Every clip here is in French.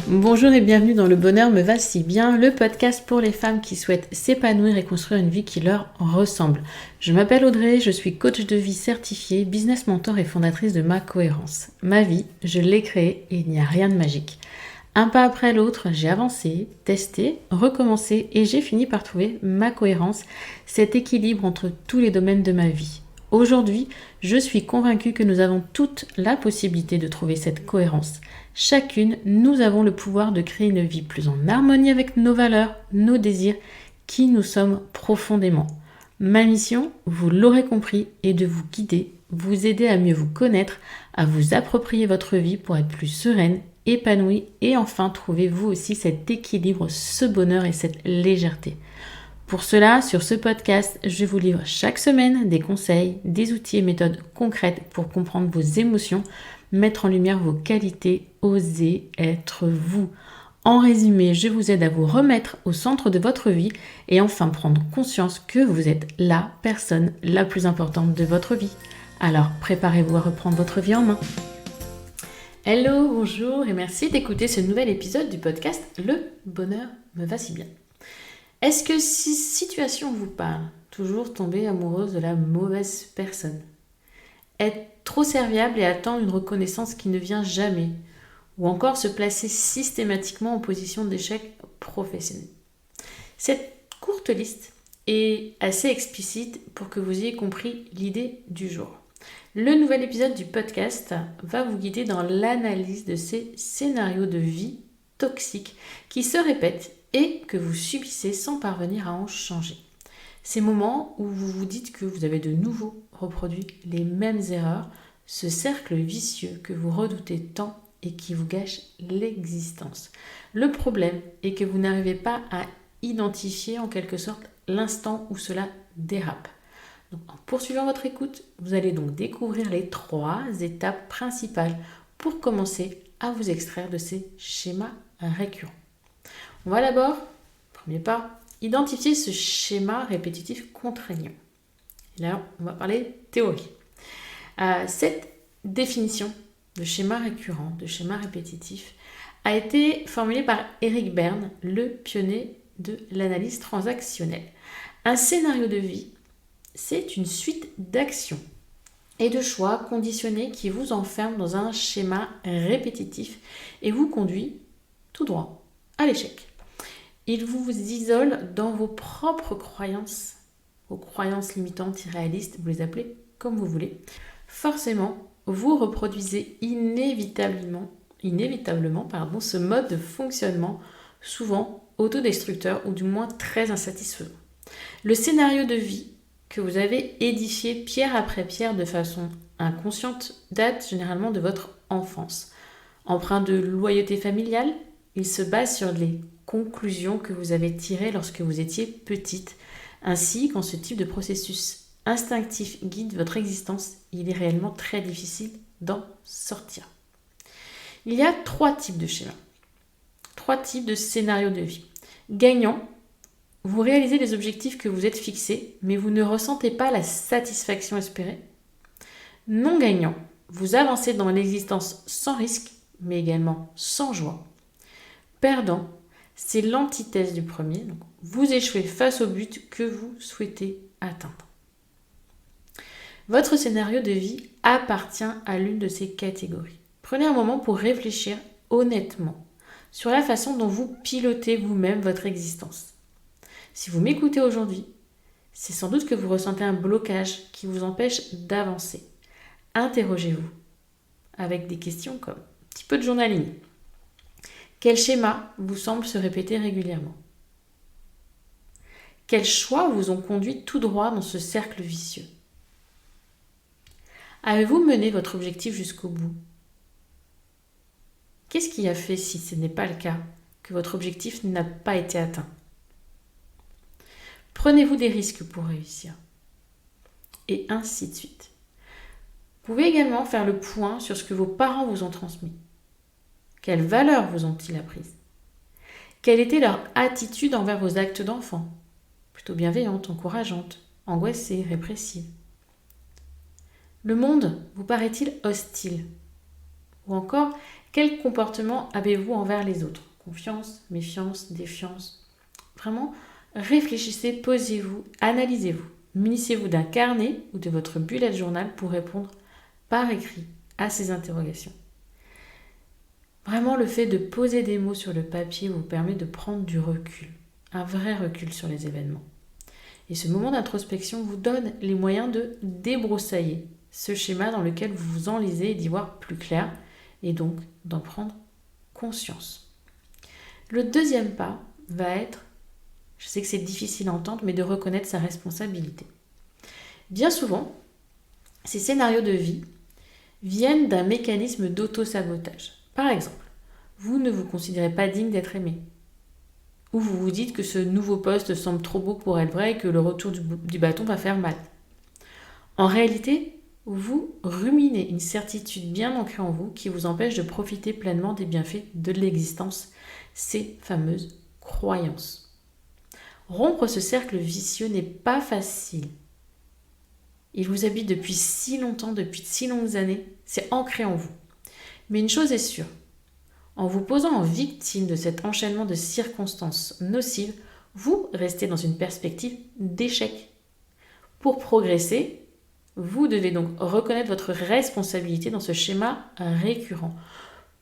Bonjour et bienvenue dans Le Bonheur me va si bien, le podcast pour les femmes qui souhaitent s'épanouir et construire une vie qui leur ressemble. Je m'appelle Audrey, je suis coach de vie certifiée, business mentor et fondatrice de Ma Cohérence. Ma vie, je l'ai créée et il n'y a rien de magique. Un pas après l'autre, j'ai avancé, testé, recommencé et j'ai fini par trouver ma cohérence, cet équilibre entre tous les domaines de ma vie. Aujourd'hui, je suis convaincue que nous avons toute la possibilité de trouver cette cohérence. Chacune, nous avons le pouvoir de créer une vie plus en harmonie avec nos valeurs, nos désirs, qui nous sommes profondément. Ma mission, vous l'aurez compris, est de vous guider, vous aider à mieux vous connaître, à vous approprier votre vie pour être plus sereine, épanouie et enfin trouver vous aussi cet équilibre, ce bonheur et cette légèreté. Pour cela, sur ce podcast, je vous livre chaque semaine des conseils, des outils et méthodes concrètes pour comprendre vos émotions, mettre en lumière vos qualités, oser être vous. En résumé, je vous aide à vous remettre au centre de votre vie et enfin prendre conscience que vous êtes la personne la plus importante de votre vie. Alors, préparez-vous à reprendre votre vie en main. Hello, bonjour et merci d'écouter ce nouvel épisode du podcast Le Bonheur me va si bien. Est-ce que si situation vous parle, toujours tomber amoureuse de la mauvaise personne, être trop serviable et attendre une reconnaissance qui ne vient jamais, ou encore se placer systématiquement en position d'échec professionnel? Cette courte liste est assez explicite pour que vous ayez compris l'idée du jour. Le nouvel épisode du podcast va vous guider dans l'analyse de ces scénarios de vie toxiques qui se répètent et que vous subissez sans parvenir à en changer. Ces moments où vous vous dites que vous avez de nouveau reproduit les mêmes erreurs, ce cercle vicieux que vous redoutez tant et qui vous gâche l'existence. Le problème est que vous n'arrivez pas à identifier en quelque sorte l'instant où cela dérape. Donc, en poursuivant votre écoute, vous allez donc découvrir les 3 étapes principales pour commencer à vous extraire de ces schémas récurrents. On va d'abord, premier pas, identifier ce schéma répétitif contraignant. Et là, on va parler théorie. Cette définition de schéma récurrent, de schéma répétitif, a été formulée par Eric Berne, le pionnier de l'analyse transactionnelle. Un scénario de vie, c'est une suite d'actions et de choix conditionnés qui vous enferment dans un schéma répétitif et vous conduit tout droit à l'échec. Il vous isole dans vos propres croyances, vos croyances limitantes, irréalistes, vous les appelez comme vous voulez. Forcément, vous reproduisez inévitablement ce mode de fonctionnement, souvent autodestructeur ou du moins très insatisfaisant. Le scénario de vie que vous avez édifié pierre après pierre de façon inconsciente date généralement de votre enfance. Empreint de loyauté familiale, il se base sur les conclusions que vous avez tirées lorsque vous étiez petite. Ainsi, quand ce type de processus instinctif guide votre existence, il est réellement très difficile d'en sortir. Il y a 3 types de schémas, 3 types de scénarios de vie. Gagnant, vous réalisez les objectifs que vous êtes fixés, mais vous ne ressentez pas la satisfaction espérée. Non gagnant, vous avancez dans l'existence sans risque, mais également sans joie. Perdant, c'est l'antithèse du premier. Donc vous échouez face au but que vous souhaitez atteindre. Votre scénario de vie appartient à l'une de ces catégories. Prenez un moment pour réfléchir honnêtement sur la façon dont vous pilotez vous-même votre existence. Si vous m'écoutez aujourd'hui, c'est sans doute que vous ressentez un blocage qui vous empêche d'avancer. Interrogez-vous avec des questions comme un petit peu de journaling. Quel schéma vous semble se répéter régulièrement? Quels choix vous ont conduit tout droit dans ce cercle vicieux? Avez-vous mené votre objectif jusqu'au bout? Qu'est-ce qui a fait, si ce n'est pas le cas, que votre objectif n'a pas été atteint? Prenez-vous des risques pour réussir? Et ainsi de suite. Vous pouvez également faire le point sur ce que vos parents vous ont transmis. Quelles valeurs vous ont-ils apprises? Quelle était leur attitude envers vos actes d'enfant? Plutôt bienveillante, encourageante, angoissée, répressive. Le monde vous paraît-il hostile? Ou encore, Quel comportement avez-vous envers les autres? Confiance, méfiance, défiance? Vraiment, réfléchissez, posez-vous, analysez-vous. Munissez-vous d'un carnet ou de votre bullet journal pour répondre par écrit à ces interrogations. Vraiment, le fait de poser des mots sur le papier vous permet de prendre du recul, un vrai recul sur les événements. Et ce moment d'introspection vous donne les moyens de débroussailler ce schéma dans lequel vous vous enlisez et d'y voir plus clair, et donc d'en prendre conscience. Le deuxième pas va être, je sais que c'est difficile à entendre, mais de reconnaître sa responsabilité. Bien souvent, ces scénarios de vie viennent d'un mécanisme d'auto-sabotage. Par exemple, vous ne vous considérez pas digne d'être aimé. Ou vous vous dites que ce nouveau poste semble trop beau pour être vrai et que le retour du bâton va faire mal. En réalité, vous ruminez une certitude bien ancrée en vous qui vous empêche de profiter pleinement des bienfaits de l'existence, ces fameuses croyances. Rompre ce cercle vicieux n'est pas facile. Il vous habite depuis si longtemps, depuis de si longues années, c'est ancré en vous. Mais une chose est sûre, en vous posant en victime de cet enchaînement de circonstances nocives, vous restez dans une perspective d'échec. Pour progresser, vous devez donc reconnaître votre responsabilité dans ce schéma récurrent.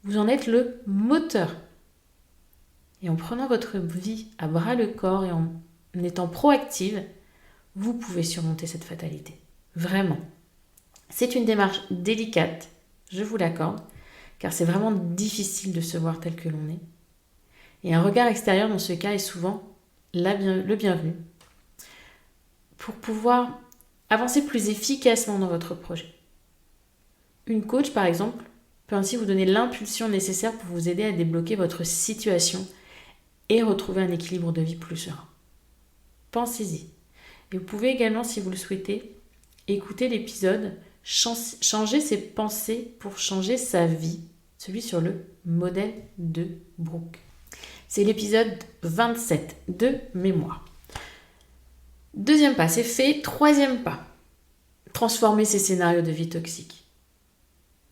Vous en êtes le moteur. Et en prenant votre vie à bras le corps et en étant proactive, vous pouvez surmonter cette fatalité. Vraiment. C'est une démarche délicate, je vous l'accorde, car c'est vraiment difficile de se voir tel que l'on est. Et un regard extérieur dans ce cas est souvent le bienvenu pour pouvoir avancer plus efficacement dans votre projet. Une coach, par exemple, peut ainsi vous donner l'impulsion nécessaire pour vous aider à débloquer votre situation et retrouver un équilibre de vie plus serein. Pensez-y. Et vous pouvez également, si vous le souhaitez, écouter l'épisode « Changer ses pensées pour changer sa vie », celui sur le modèle de Brooke. C'est l'épisode 27 de mémoire. Deuxième pas, c'est fait. Troisième pas, transformer ces scénarios de vie toxiques.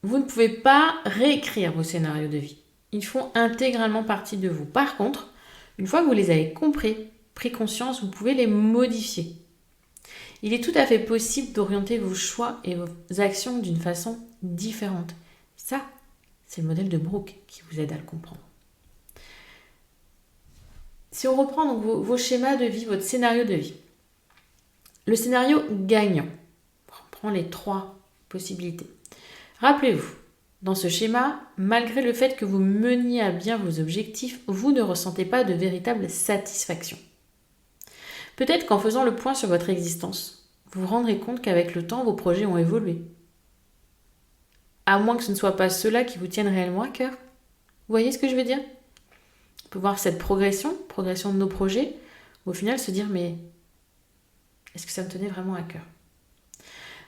Vous ne pouvez pas réécrire vos scénarios de vie. Ils font intégralement partie de vous. Par contre, une fois que vous les avez compris, pris conscience, vous pouvez les modifier. Il est tout à fait possible d'orienter vos choix et vos actions d'une façon différente. Ça, c'est le modèle de Brooke qui vous aide à le comprendre. Si on reprend donc vos schémas de vie, votre scénario de vie, le scénario gagnant, on prend les 3 possibilités. Rappelez-vous, dans ce schéma, malgré le fait que vous meniez à bien vos objectifs, vous ne ressentez pas de véritable satisfaction. Peut-être qu'en faisant le point sur votre existence, vous vous rendrez compte qu'avec le temps, vos projets ont évolué. À moins que ce ne soit pas ceux-là qui vous tiennent réellement à cœur. Vous voyez ce que je veux dire? On peut voir cette progression de nos projets, au final se dire mais est-ce que ça me tenait vraiment à cœur?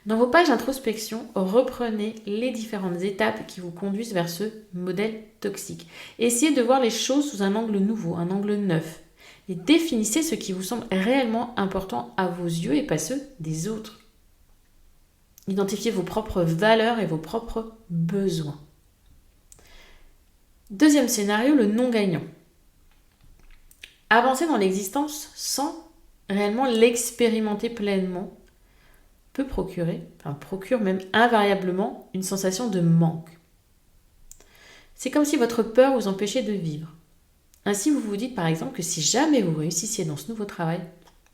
Dans vos pages d'introspection, reprenez les différentes étapes qui vous conduisent vers ce modèle toxique. Essayez de voir les choses sous un angle nouveau, un angle neuf. Et définissez ce qui vous semble réellement important à vos yeux et pas ceux des autres. Identifiez vos propres valeurs et vos propres besoins. Deuxième scénario, le non-gagnant. Avancer dans l'existence sans réellement l'expérimenter pleinement procure même invariablement une sensation de manque. C'est comme si votre peur vous empêchait de vivre. Ainsi, vous vous dites par exemple que si jamais vous réussissiez dans ce nouveau travail,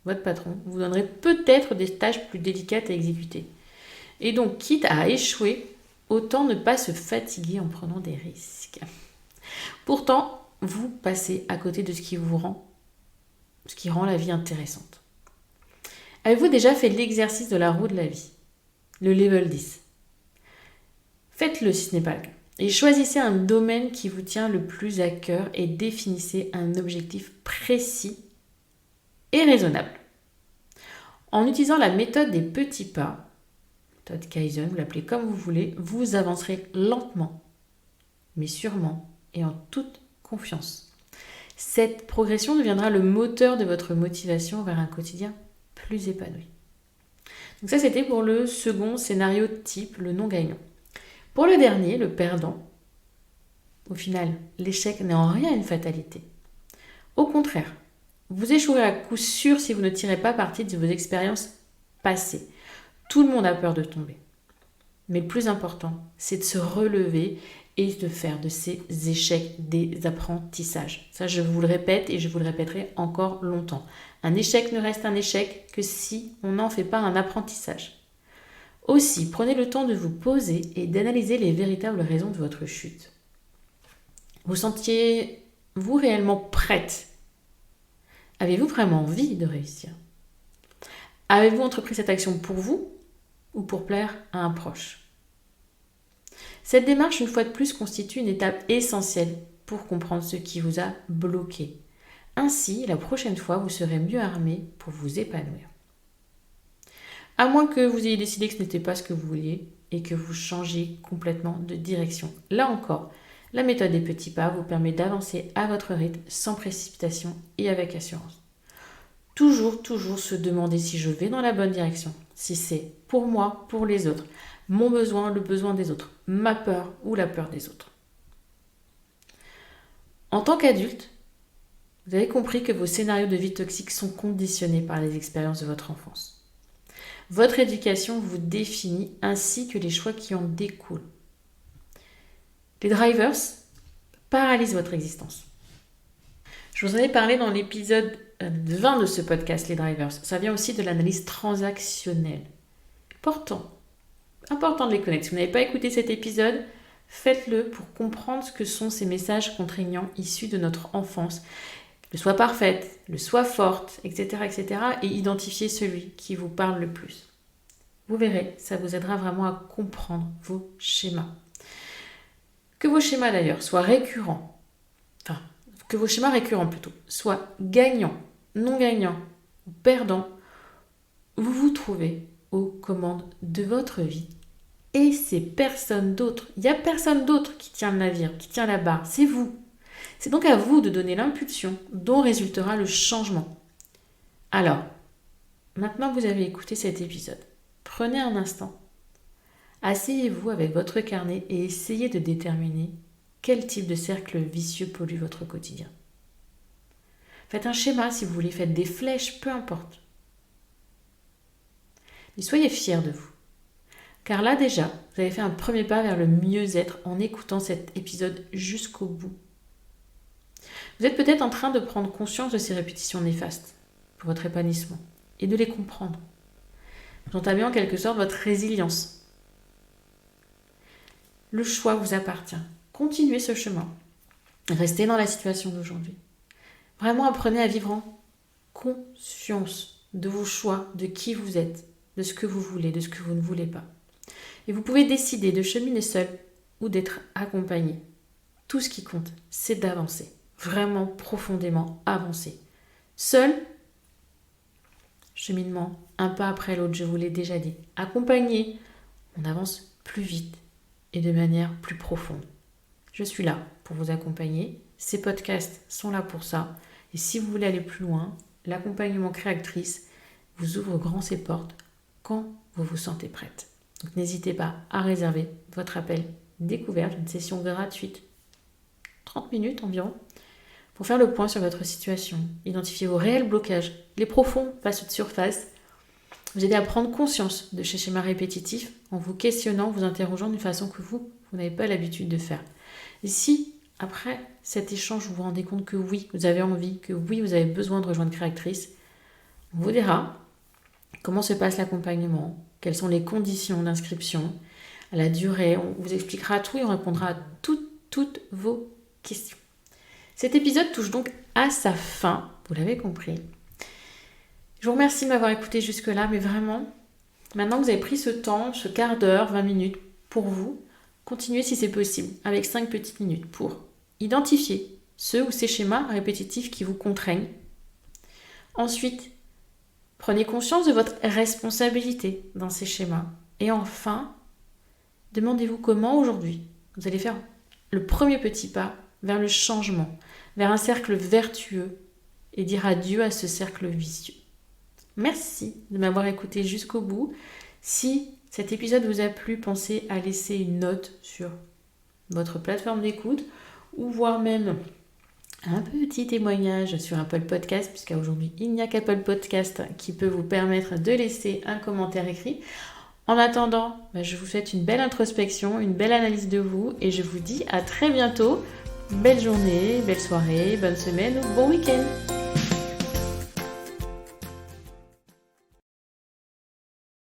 votre patron vous donnerait peut-être des tâches plus délicates à exécuter. Et donc, quitte à échouer, autant ne pas se fatiguer en prenant des risques. Pourtant, vous passez à côté de ce qui rend la vie intéressante. Avez-vous déjà fait l'exercice de la roue de la vie, le level 10? Faites-le si ce n'est pas le cas. Et choisissez un domaine qui vous tient le plus à cœur et définissez un objectif précis et raisonnable. En utilisant la méthode des petits pas, méthode Kaizen, vous l'appelez comme vous voulez, vous avancerez lentement, mais sûrement et en toute confiance. Cette progression deviendra le moteur de votre motivation vers un quotidien plus épanoui. Donc ça, c'était pour le second scénario type, le non-gagnant. Pour le dernier, le perdant, Au final, l'échec n'est en rien une fatalité. Au contraire, vous échouerez à coup sûr si vous ne tirez pas parti de vos expériences passées. Tout le monde a peur de tomber. Mais le plus important, c'est de se relever et de faire de ces échecs des apprentissages. Ça, je vous le répète et je vous le répéterai encore longtemps. Un échec ne reste un échec que si on n'en fait pas un apprentissage. Aussi, prenez le temps de vous poser et d'analyser les véritables raisons de votre chute. Vous sentiez-vous réellement prête? Avez-vous vraiment envie de réussir? Avez-vous entrepris cette action pour vous ou pour plaire à un proche? Cette démarche, une fois de plus, constitue une étape essentielle pour comprendre ce qui vous a bloqué. Ainsi, la prochaine fois, vous serez mieux armé pour vous épanouir. À moins que vous ayez décidé que ce n'était pas ce que vous vouliez et que vous changiez complètement de direction. Là encore, la méthode des petits pas vous permet d'avancer à votre rythme, sans précipitation et avec assurance. Toujours se demander si je vais dans la bonne direction, si c'est pour moi, pour les autres, mon besoin, le besoin des autres, ma peur ou la peur des autres. En tant qu'adulte, vous avez compris que vos scénarios de vie toxiques sont conditionnés par les expériences de votre enfance. Votre éducation vous définit ainsi que les choix qui en découlent. Les drivers paralysent votre existence. Je vous en ai parlé dans l'épisode 20 de ce podcast, les drivers. Ça vient aussi de l'analyse transactionnelle. Important de les connaître. Si vous n'avez pas écouté cet épisode, faites-le pour comprendre ce que sont ces messages contraignants issus de notre enfance. Le soi parfaite, le soi forte, etc. et identifier celui qui vous parle le plus. Vous verrez, ça vous aidera vraiment à comprendre vos schémas. Que vos schémas d'ailleurs soient récurrents, que vos schémas récurrents plutôt, soient gagnants, non gagnants ou perdants, vous vous trouvez aux commandes de votre vie. Et c'est personne d'autre. Il n'y a personne d'autre qui tient le navire, qui tient la barre. C'est vous. C'est donc à vous de donner l'impulsion dont résultera le changement. Alors, maintenant que vous avez écouté cet épisode, prenez un instant. Asseyez-vous avec votre carnet et essayez de déterminer quel type de cercle vicieux pollue votre quotidien. Faites un schéma si vous voulez, faites des flèches, peu importe. Mais soyez fiers de vous. Car là déjà, vous avez fait un premier pas vers le mieux-être en écoutant cet épisode jusqu'au bout. Vous êtes peut-être en train de prendre conscience de ces répétitions néfastes pour votre épanouissement et de les comprendre. Vous entamez en quelque sorte votre résilience. Le choix vous appartient. Continuez ce chemin. Restez dans la situation d'aujourd'hui. Vraiment apprenez à vivre en conscience de vos choix, de qui vous êtes, de ce que vous voulez, de ce que vous ne voulez pas. Et vous pouvez décider de cheminer seul ou d'être accompagné. Tout ce qui compte, c'est d'avancer. Vraiment profondément avancer. Seul, cheminement, un pas après l'autre, je vous l'ai déjà dit. Accompagné, on avance plus vite et de manière plus profonde. Je suis là pour vous accompagner. Ces podcasts sont là pour ça. Et si vous voulez aller plus loin, l'accompagnement créatrice vous ouvre grand ses portes quand vous vous sentez prête. Donc n'hésitez pas à réserver votre appel découverte, une session gratuite, 30 minutes environ, pour faire le point sur votre situation, identifier vos réels blocages, les profonds face de surface, vous aider à prendre conscience de ces schémas répétitifs en vous questionnant, vous interrogeant d'une façon que vous n'avez pas l'habitude de faire. Et si, après cet échange, vous vous rendez compte que oui, vous avez envie, que oui, vous avez besoin de rejoindre Créatrice, on vous dira comment se passe l'accompagnement, quelles sont les conditions d'inscription, la durée, on vous expliquera tout et on répondra à toutes vos questions. Cet épisode touche donc à sa fin, vous l'avez compris. Je vous remercie de m'avoir écouté jusque-là, mais vraiment, maintenant que vous avez pris ce temps, ce quart d'heure, 20 minutes pour vous, continuez si c'est possible, avec 5 petites minutes pour identifier ceux ou ces schémas répétitifs qui vous contraignent. Ensuite, prenez conscience de votre responsabilité dans ces schémas. Et enfin, demandez-vous comment aujourd'hui vous allez faire le premier petit pas vers le changement, vers un cercle vertueux et dire adieu à ce cercle vicieux. Merci de m'avoir écouté jusqu'au bout. Si cet épisode vous a plu, pensez à laisser une note sur votre plateforme d'écoute ou voire même un petit témoignage sur Apple Podcast, puisqu'à aujourd'hui il n'y a qu'Apple Podcast qui peut vous permettre de laisser un commentaire écrit. En attendant, je vous souhaite une belle introspection, une belle analyse de vous et je vous dis à très bientôt. Belle journée, belle soirée, bonne semaine ou bon week-end.